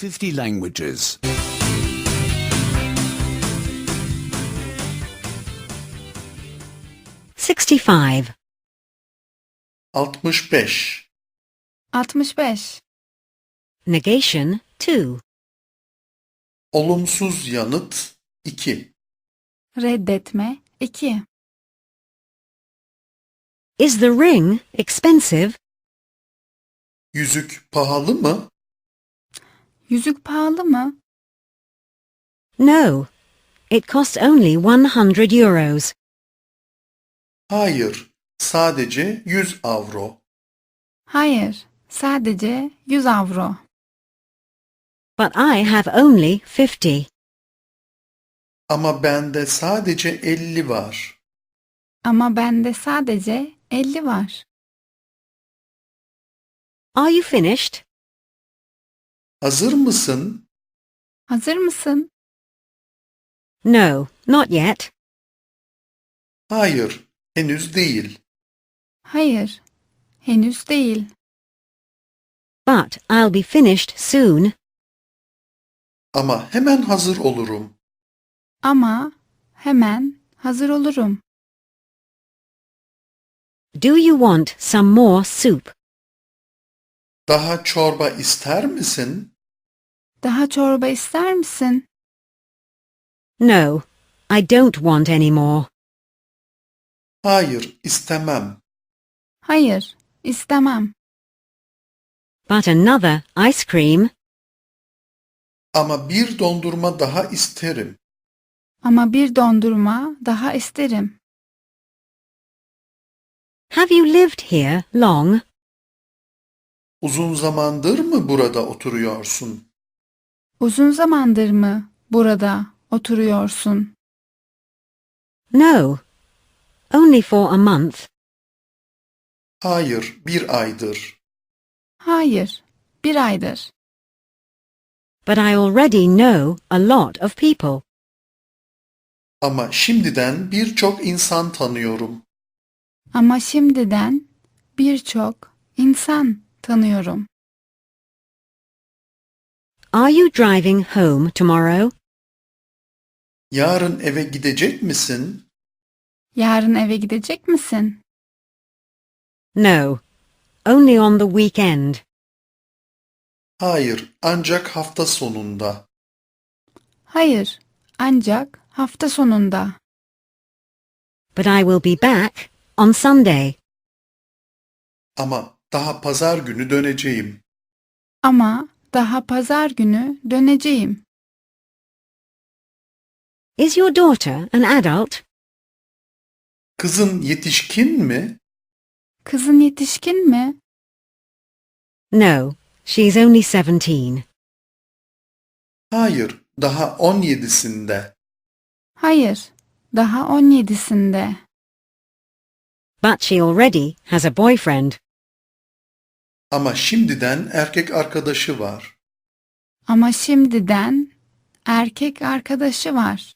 50 languages. 65. 65. 65. Negation 2. Olumsuz yanıt 2. Reddetme 2. Is the ring expensive? Yüzük pahalı mı? Yüzük pahalı mı? No. It costs only €100. Hayır, sadece 100 avro. Hayır, sadece 100 avro. But I have only 50. Ama bende sadece 50 var. Ama bende sadece 50 var. Are you finished? Hazır mısın? Hazır mısın? No, not yet. Hayır, henüz değil. Hayır, henüz değil. But I'll be finished soon. Ama hemen hazır olurum. Ama hemen hazır olurum. Do you want some more soup? Daha çorba ister misin? Daha çorba ister misin? No, I don't want any more. Hayır, istemem. Hayır, istemem. But another ice cream? Ama bir dondurma daha isterim. Ama bir dondurma daha isterim. Have you lived here long? Uzun zamandır mı burada oturuyorsun? Uzun zamandır mı burada oturuyorsun? No. Only for a month. Hayır, bir aydır. Hayır, bir aydır. But I already know a lot of people. Ama şimdiden birçok insan tanıyorum. Ama şimdiden birçok insan tanıyorum. Are you driving home tomorrow? Yarın eve gidecek misin? Yarın eve gidecek misin? No. Only on the weekend. Hayır, ancak hafta sonunda. Hayır, ancak hafta sonunda. But I will be back on Sunday. Ama daha pazar günü döneceğim. Ama daha pazar günü döneceğim. Is your daughter an adult? Kızın yetişkin mi? Kızın yetişkin mi? No, she's only 17. Hayır, daha 17'sinde. Hayır, daha 17'sinde. But she already has a boyfriend. Ama şimdiden erkek arkadaşı var. Ama şimdiden erkek arkadaşı var.